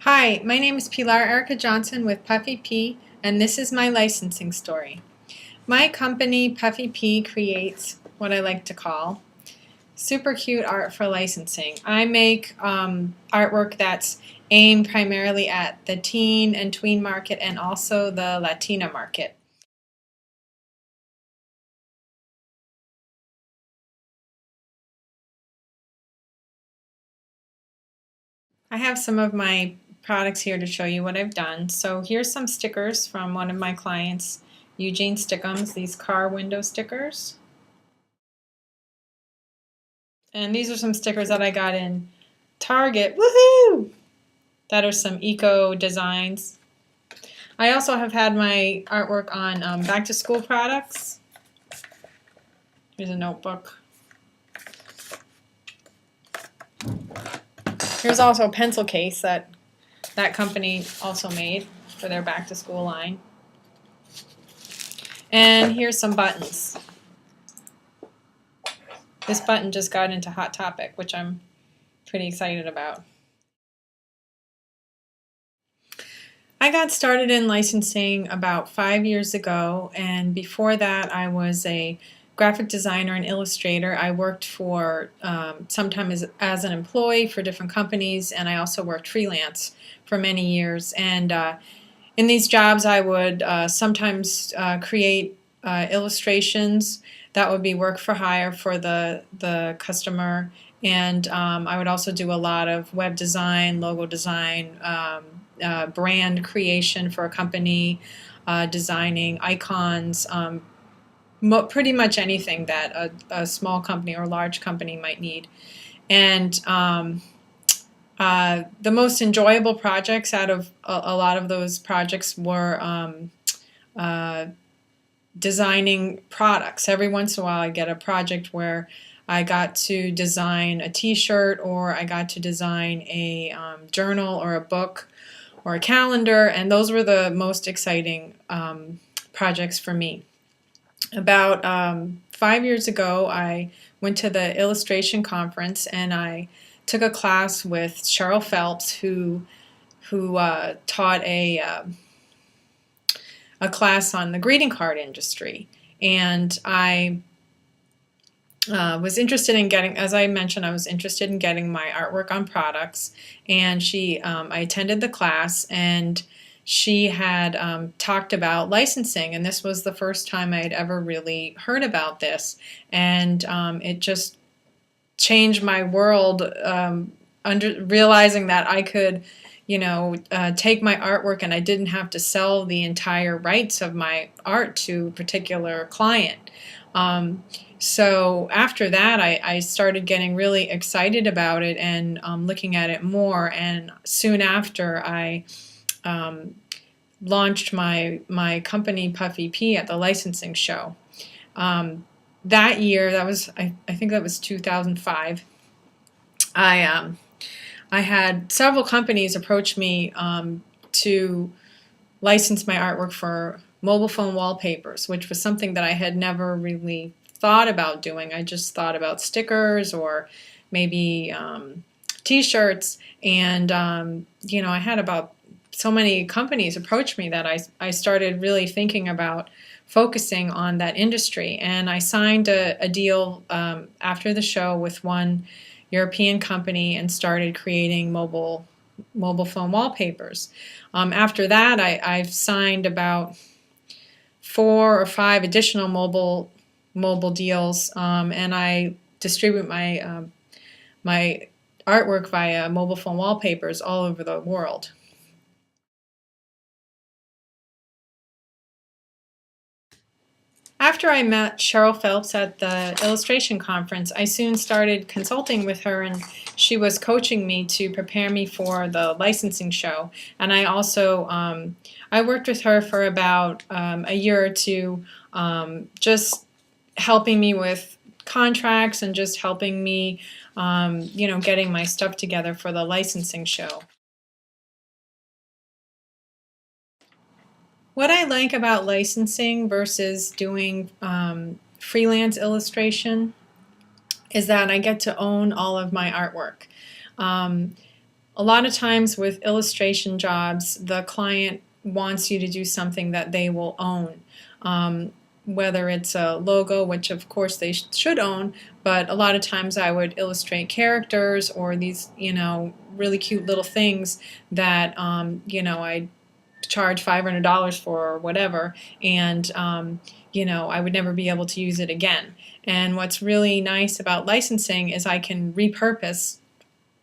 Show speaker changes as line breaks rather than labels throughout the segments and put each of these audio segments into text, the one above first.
Hi, my name is Pilar Erica Johnson with PUFFY P, and this is my licensing story. My company, PUFFY P, creates what I like to call super cute art for licensing. I make artwork that's aimed primarily at the teen and tween market and also the Latina market. I have some of my products here to show you what I've done. So here's some stickers from one of my clients, Eugene Stickums, these car window stickers. And these are some stickers that I got in Target. Woohoo! That are some eco designs. I also have had my artwork on back to school products. Here's a notebook. Here's also a pencil case that company also made for their back to school line. And here's some buttons. This button just got into Hot Topic, which I'm pretty excited about. I got started in licensing about 5 years ago, and before that I was a graphic designer and illustrator. I worked for sometimes as an employee for different companies, and I also worked freelance for many years. And in these jobs I would sometimes create illustrations that would be work for hire for the customer, and I would also do a lot of web design, logo design, brand creation for a company, designing icons, pretty much anything that a small company or large company might need. And the most enjoyable projects out of a lot of those projects were designing products. Every once in a while I get a project where I got to design a t-shirt, or I got to design a journal or a book or a calendar, and those were the most exciting projects for me. About 5 years ago I went to the illustration conference and I took a class with Cheryl Phelps, who taught a class on the greeting card industry. And I was interested in getting, as I mentioned, I was interested in getting my artwork on products. And I attended the class, and she had talked about licensing, and this was the first time I had ever really heard about this. And it just changed my world, realizing that I could, take my artwork and I didn't have to sell the entire rights of my art to a particular client. So after that, I started getting really excited about it and looking at it more. And soon after, I launched my company PUFFY P at the licensing show. That year, I think that was 2005. I had several companies approach me to license my artwork for mobile phone wallpapers, which was something that I had never really thought about doing. I just thought about stickers or maybe t-shirts, and I had about so many companies approach me that I started really thinking about focusing on that industry. And I signed a deal after the show with one European company and started creating mobile phone wallpapers. After that, I've signed about 4 or 5 additional mobile deals, and I distribute my artwork via mobile phone wallpapers all over the world. After I met Cheryl Phelps at the illustration conference, I soon started consulting with her, and she was coaching me to prepare me for the licensing show. And I also I worked with her for about a year or two, just helping me with contracts and just helping me, getting my stuff together for the licensing show. What I like about licensing versus doing freelance illustration is that I get to own all of my artwork. a lot of times with illustration jobs, the client wants you to do something that they will own. Whether it's a logo, which of course they should own, but a lot of times I would illustrate characters or these, really cute little things that, I charge $500 for or whatever, and, I would never be able to use it again. And what's really nice about licensing is I can repurpose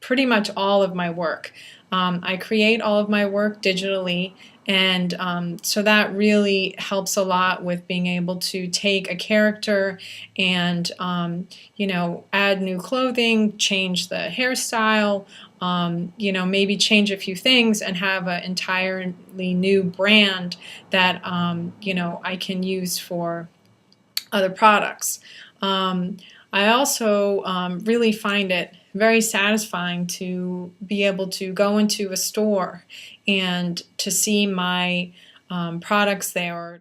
pretty much all of my work. I create all of my work digitally, and so that really helps a lot with being able to take a character and add new clothing, change the hairstyle, maybe change a few things and have an entirely new brand that I can use for other products. I also really find it very satisfying to be able to go into a store and to see my products there.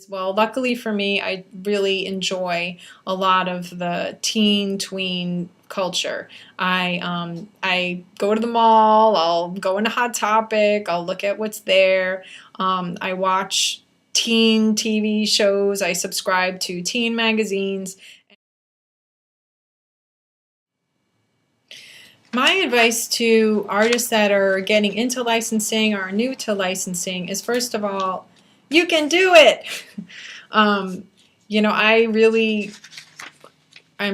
Well, luckily for me, I really enjoy a lot of the teen tween culture. I go to the mall, I'll go into Hot Topic, I'll look at what's there. I watch teen TV shows, I subscribe to teen magazines. My advice to artists that are getting into licensing or are new to licensing is, first of all, you can do it. I'm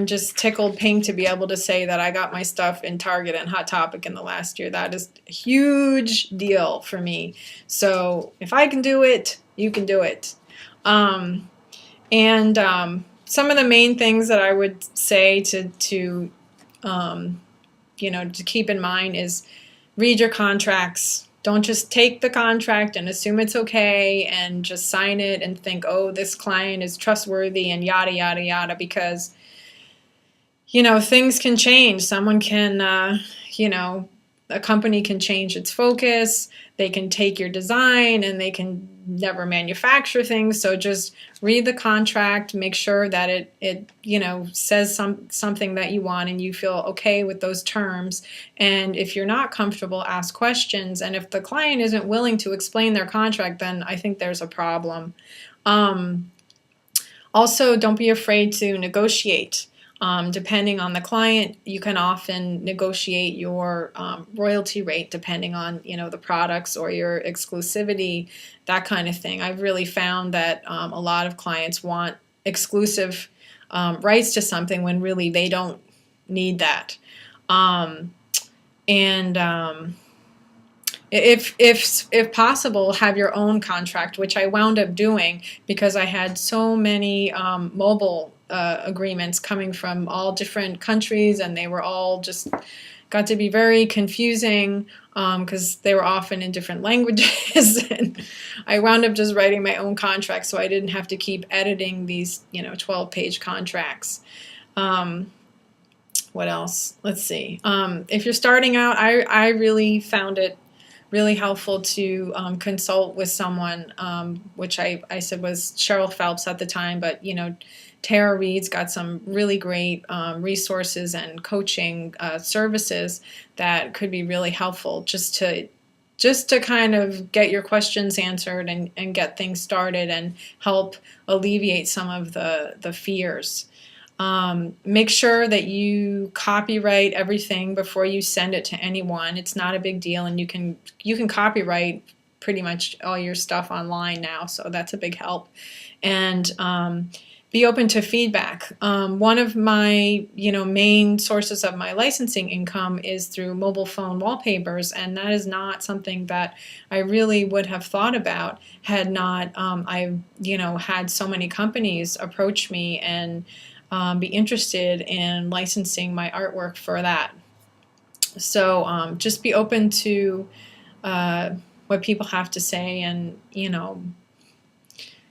just tickled pink to be able to say that I got my stuff in Target and Hot Topic in the last year. That is a huge deal for me. So if I can do it, you can do it. Some of the main things that I would say to keep in mind is read your contracts. Don't just take the contract and assume it's okay and just sign it and think, oh, this client is trustworthy and yada, yada, yada, because, things can change. Someone can, a company can change its focus. They can take your design and they can never manufacture things. So just read the contract, make sure that it says something that you want and you feel okay with those terms. And if you're not comfortable, ask questions. And if the client isn't willing to explain their contract, then I think there's a problem. Also, don't be afraid to negotiate. Depending on the client, you can often negotiate your royalty rate depending on the products or your exclusivity, that kind of thing. I've really found that a lot of clients want exclusive rights to something when really they don't need that. If possible, have your own contract, which I wound up doing because I had so many mobile agreements coming from all different countries, and they were all just got to be very confusing because they were often in different languages. And I wound up just writing my own contract so I didn't have to keep editing these 12-page contracts. What else? Let's see. If you're starting out, I really found it really helpful to consult with someone, which I said was Cheryl Phelps at the time, but Tara Reid's got some really great resources and coaching services that could be really helpful just to kind of get your questions answered and get things started and help alleviate some of the fears. Make sure that you copyright everything before you send it to anyone. It's not a big deal, and you can copyright pretty much all your stuff online now, so that's a big help. And be open to feedback. One of my main sources of my licensing income is through mobile phone wallpapers, and that is not something that I really would have thought about had not I had so many companies approach me and be interested in licensing my artwork for that. So just be open to what people have to say, and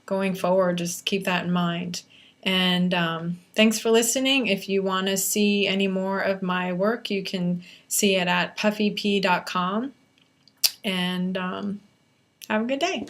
going forward, just keep that in mind. And thanks for listening. If you want to see any more of my work, you can see it at puffyp.com. And have a good day.